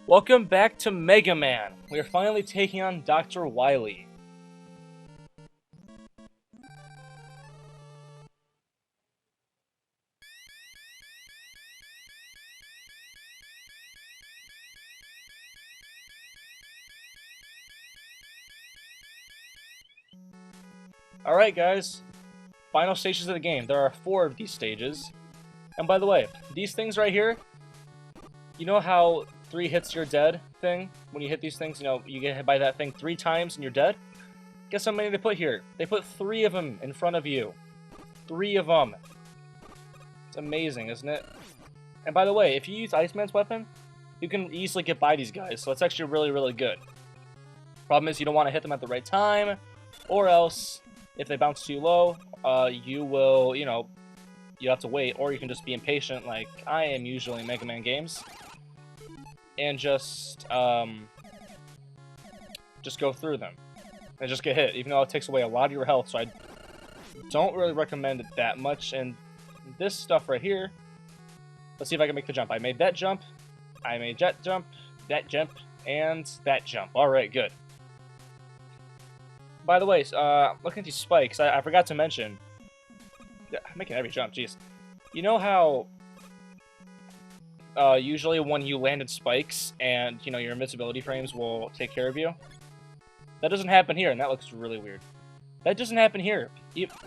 Welcome back to Mega Man. We are finally taking on Dr. Wily. Alright guys, final stages of the game. There are 4 of these stages. And by the way, these things right here, you know how 3 hits you're dead thing? When you hit these things, you get hit by that thing 3 times and you're dead? Guess how many they put here? They put 3 of them in front of you. 3 of them. It's amazing, isn't it? And by the way, if you use Iceman's weapon, you can easily get by these guys, so it's actually really, really good. Problem is, you don't want to hit them at the right time, or else, if they bounce too low, you will, you have to wait, or you can just be impatient, like I am usually in Mega Man games, and just go through them, and just get hit, even though it takes away a lot of your health, so I don't really recommend it that much. And this stuff right here, let's see if I can make the jump. I made that jump, I made that jump, and that jump. Alright, good. By the way, looking at these spikes, I forgot to mention, I'm making every jump, jeez. You know how, usually when you land in spikes, and, your invincibility frames will take care of you? That doesn't happen here, and that looks really weird. That doesn't happen here.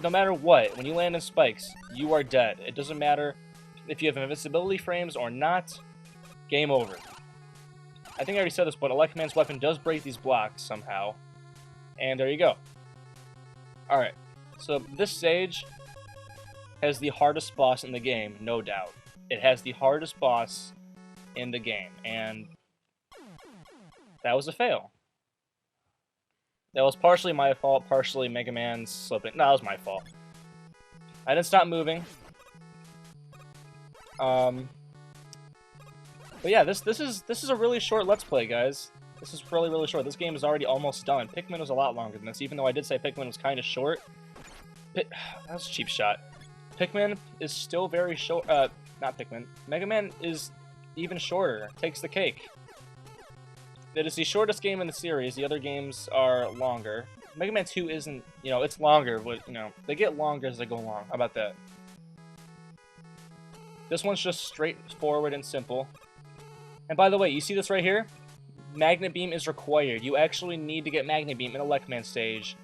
No matter what, when you land in spikes, you are dead. It doesn't matter if you have invincibility frames or not, game over. I think I already said this, but Electman's weapon does break these blocks somehow. And there you go. Alright, so this stage has the hardest boss in the game, no doubt. It has the hardest boss in the game, and that was a fail. That was partially my fault, partially Mega Man's slipping. No, that was my fault. I didn't stop moving. But yeah, this is a really short Let's Play, guys. This is really, really short. This game is already almost done. Pikmin was a lot longer than this, even though I did say Pikmin was kind of short. That was a cheap shot. Pikmin is still very short. Not Pikmin. Mega Man is even shorter. Takes the cake. It is the shortest game in the series. The other games are longer. Mega Man 2 isn't, it's longer, but, they get longer as they go along. How about that? This one's just straightforward and simple. And by the way, you see this right here? Magnet Beam is required. You actually need to get Magnet Beam in Electman stage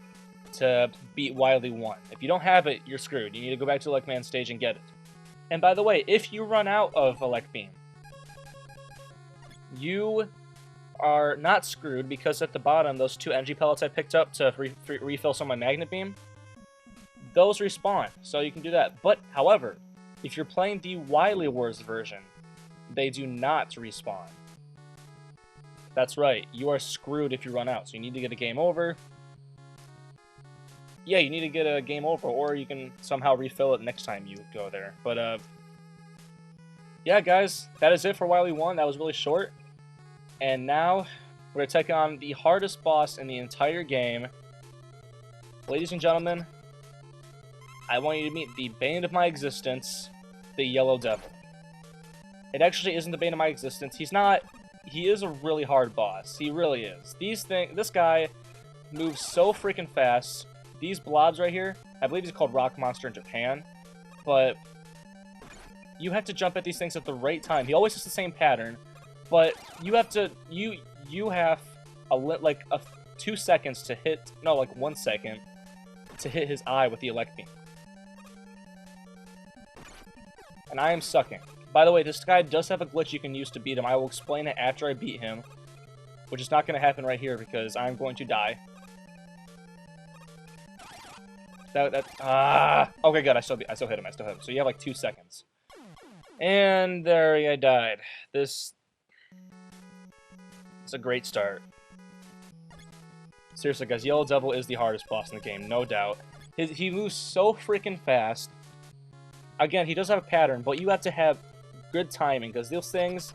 to beat Wily 1. If you don't have it, you're screwed. You need to go back to Electman stage and get it. And by the way, if you run out of Elect Beam, you are not screwed, because at the bottom, those 2 energy pellets I picked up to refill some of my Magnet Beam, those respawn, so you can do that. But, however, if you're playing the Wily Wars version, they do not respawn. That's right, you are screwed if you run out, so you need to get a game over. Yeah, you need to get a game over, or you can somehow refill it next time you go there. But, yeah, guys, that is it for Wily 1. That was really short. And now, we're going to take on the hardest boss in the entire game. Ladies and gentlemen, I want you to meet the bane of my existence, the Yellow Devil. It actually isn't the bane of my existence. He is a really hard boss. He really is. This guy moves so freaking fast. These blobs right here, I believe he's called Rock Monster in Japan, but you have to jump at these things at the right time. He always has the same pattern, but you have to, you have like 2 seconds to hit, no, like 1 second to hit his eye with the Elect Beam. And I am sucking. By the way, this guy does have a glitch you can use to beat him. I will explain it after I beat him, which is not going to happen right here because I'm going to die. Okay, good. I still hit him. So you have like 2 seconds. And there I died. It's a great start. Seriously, guys, Yellow Devil is the hardest boss in the game, no doubt. He moves so freaking fast. Again, he does have a pattern, but you have to have good timing, because those things,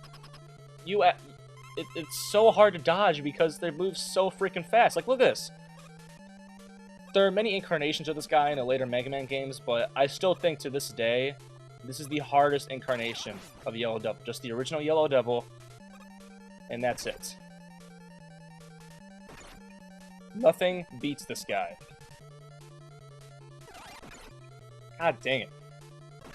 it's so hard to dodge because they move so freaking fast. Like, look at this. There are many incarnations of this guy in the later Mega Man games, but I still think to this day, this is the hardest incarnation of Yellow Devil. Just the original Yellow Devil And that's it. Nothing beats this guy. God dang it.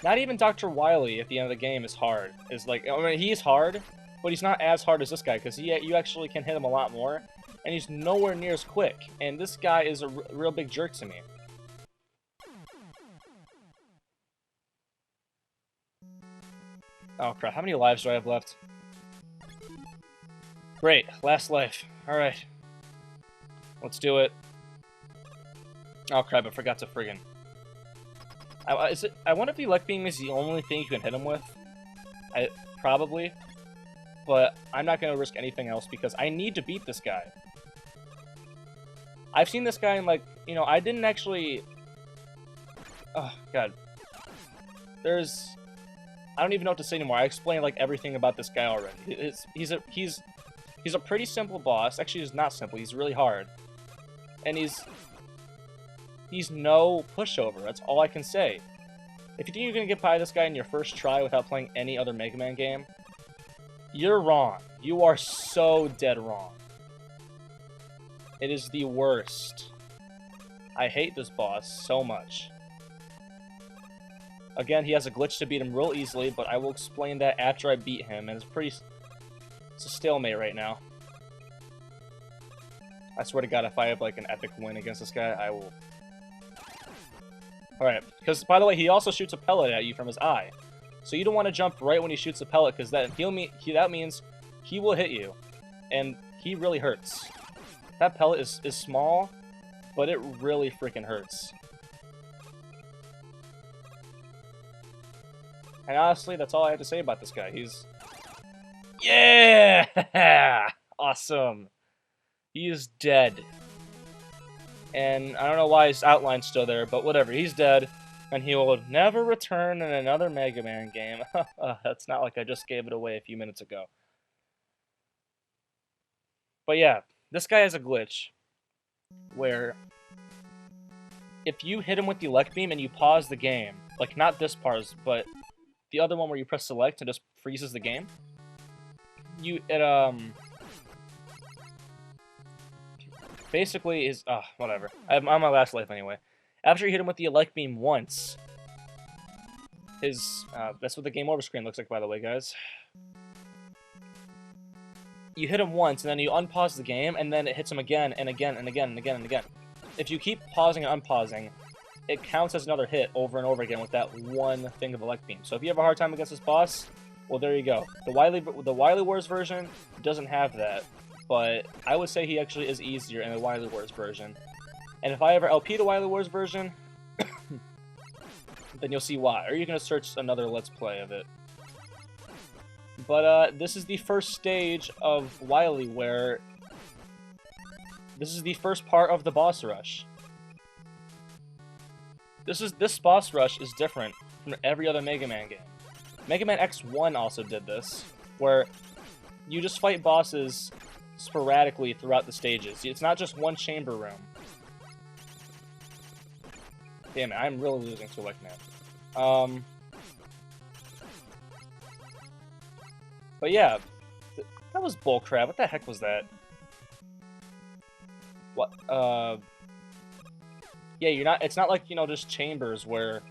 Not even Dr. Wily at the end of the game is hard. Is like, I mean, he's hard, but he's not as hard as this guy, because you actually can hit him a lot more, and he's nowhere near as quick. And this guy is a real big jerk to me. Oh crap, how many lives do I have left? Great, last life. Alright. Let's do it. Oh crap, I forgot to friggin'. I wonder if the Elect Beam is the only thing you can hit him with. Probably. But I'm not going to risk anything else because I need to beat this guy. I've seen this guy in, like, you know, I didn't actually... Oh, God. I don't even know what to say anymore. I explained, like, everything about this guy already. He's a pretty simple boss. Actually, he's not simple. He's really hard. And he's no pushover. That's all I can say. If you think you're going to get by this guy in your first try without playing any other Mega Man game, you're wrong. You are so dead wrong. It is the worst. I hate this boss so much. Again, he has a glitch to beat him real easily, but I will explain that after I beat him, and it's a stalemate right now. I swear to God, if I have, like, an epic win against this guy, I will... Alright, because, by the way, he also shoots a pellet at you from his eye. So you don't want to jump right when he shoots a pellet, because that means he will hit you. And he really hurts. That pellet is small, but it really freaking hurts. And honestly, that's all I have to say about this guy. He's... Yeah! Awesome. He is dead. And I don't know why his outline's still there, but whatever. He's dead, and he will never return in another Mega Man game. That's not like I just gave it away a few minutes ago. But yeah, this guy has a glitch where if you hit him with the Elect Beam and you pause the game, like not this pause, but the other one where you press select and just freezes the game, basically is, whatever. I'm on my last life anyway. After you hit him with the Elect Beam once, that's what the game over screen looks like, by the way, guys. You hit him once, and then you unpause the game, and then it hits him again, and again, and again, and again, and again. If you keep pausing and unpausing, it counts as another hit over and over again with that one thing of Elect Beam. So if you have a hard time against this boss, well, there you go. The Wily Wars version doesn't have that, but I would say he actually is easier in the Wily Wars version. And if I ever LP the Wily Wars version, then you'll see why. Or you can search another Let's Play of it. But this is the first stage of Wily, where this is the first part of the boss rush. This boss rush is different from every other Mega Man game. Mega Man X1 also did this, where you just fight bosses sporadically throughout the stages. It's not just one chamber room. Damn it, I'm really losing to Elect Man. But yeah, that was bullcrap. What the heck was that? What? Yeah, it's not like, you know, just chambers where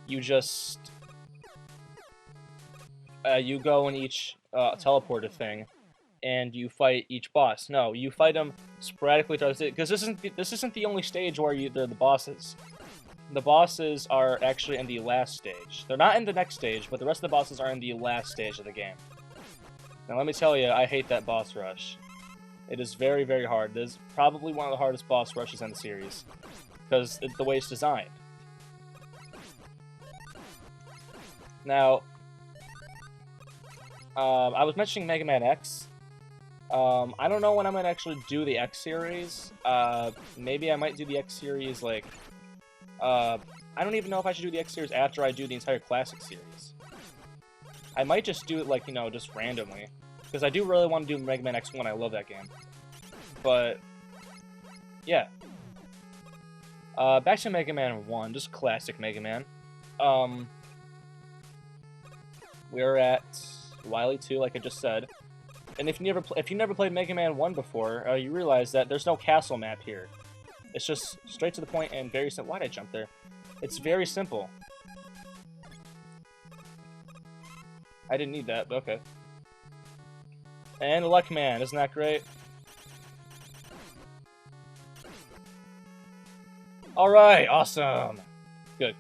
you just you go in each teleporter thing and you fight each boss. No, you fight them sporadically throughout the stage, because this isn't the only stage where they're the bosses. The bosses are actually in the last stage. They're not in the next stage, but the rest of the bosses are in the last stage of the game. Now let me tell you, I hate that boss rush. It is very, very hard. It is probably one of the hardest boss rushes in the series, because the way it's designed. Now, I was mentioning Mega Man X. I don't know when I'm going to actually do the X series. Maybe I might do the X series, like... I don't even know if I should do the X series after I do the entire Classic series. I might just do it, like, you know, just randomly. Because I do really want to do Mega Man X1. I love that game. But, yeah. Back to Mega Man 1, just classic Mega Man. We're at Wily 2, like I just said. And if you never played Mega Man 1 before, you realize that there's no castle map here. It's just straight to the point and very simple. Why'd I jump there? It's very simple. I didn't need that, but okay. And Luck Man, isn't that great? Alright, awesome! Good.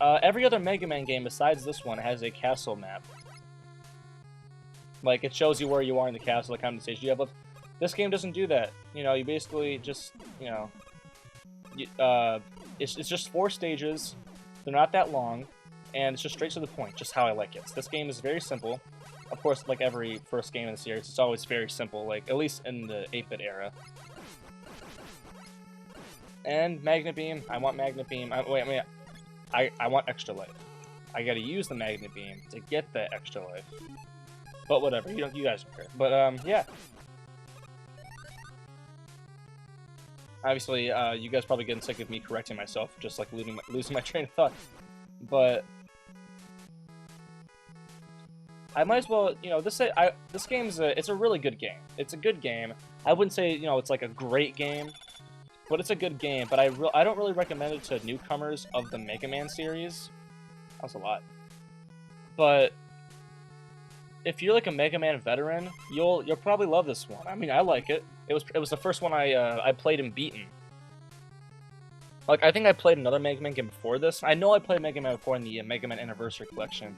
Every other Mega Man game besides this one has a castle map. Like, it shows you where you are in the castle, like how many stages you have left. This game doesn't do that. You know, you basically just, you know... it's just 4 stages. They're not that long. And it's just straight to the point, just how I like it. So this game is very simple. Of course, like every first game in the series, it's always very simple, like, at least in the 8-bit era. And Magnet Beam. I want Magnet Beam. I want extra life. I gotta use the Magnet Beam to get that extra life. But whatever, you guys don't care. But yeah. Obviously, you guys probably getting sick of me correcting myself, just like losing my train of thought. But I might as well, you know, this game's it's a really good game. It's a good game. I wouldn't say, you know, it's like a great game, but it's a good game. But I don't really recommend it to newcomers of the Mega Man series. That was a lot. But if you're like a Mega Man veteran, you'll probably love this one. I mean, I like it. It was the first one I played and beaten. Like, I think I played another Mega Man game before this. I know I played Mega Man before in the Mega Man Anniversary Collection.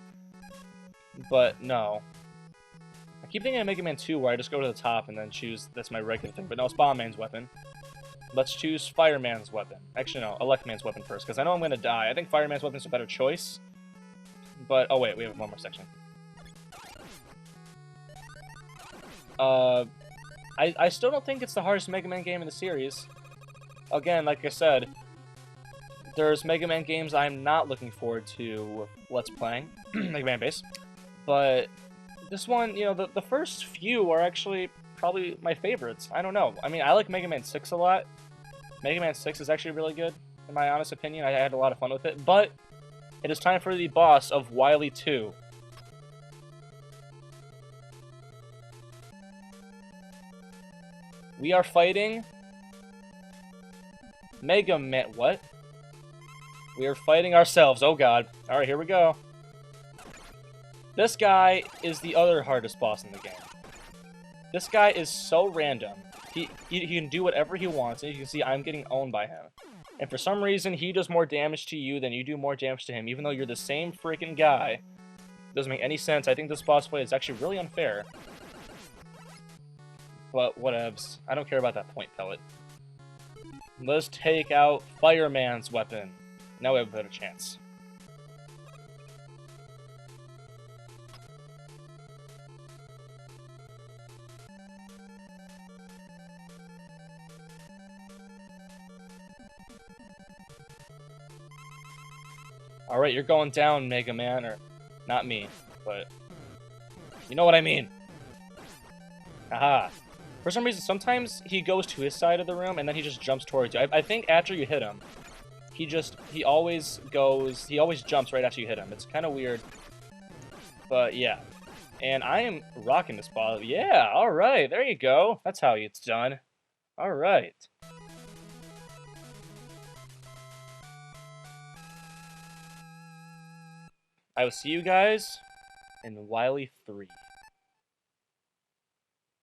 But no. I keep thinking of Mega Man 2 where I just go to the top and then choose, that's my regular thing. But no, it's Bomb Man's weapon. Let's choose Fireman's weapon. Actually, no, Elect Man's weapon first, because I know I'm going to die. I think Fireman's weapon's a better choice. But, oh wait, we have one more section. I still don't think it's the hardest Mega Man game in the series. Again, like I said, there's Mega Man games I'm not looking forward to Let's Playing. Mega Man base. But this one, you know, the first few are actually probably my favorites. I don't know. I mean, I like Mega Man 6 a lot. Mega Man 6 is actually really good, in my honest opinion. I had a lot of fun with it. But it is time for the boss of Wily 2. We are fighting Mega Man. What? We are fighting ourselves. Oh god. Alright, here we go. This guy is the other hardest boss in the game. This guy is so random. He can do whatever he wants, and you can see I'm getting owned by him. And for some reason, he does more damage to you than you do more damage to him, even though you're the same freaking guy. Doesn't make any sense. I think this boss fight is actually really unfair. But whatevs. I don't care about that point pellet. Let's take out Fireman's weapon. Now we have a better chance. Alright, you're going down, Mega Man, or not me, but you know what I mean. Aha. For some reason, sometimes he goes to his side of the room and then he just jumps towards you. I think after you hit him, he always jumps right after you hit him. It's kind of weird, but yeah. And I am rocking this ball. Yeah, alright, there you go. That's how it's done. Alright. I will see you guys in Wily 3.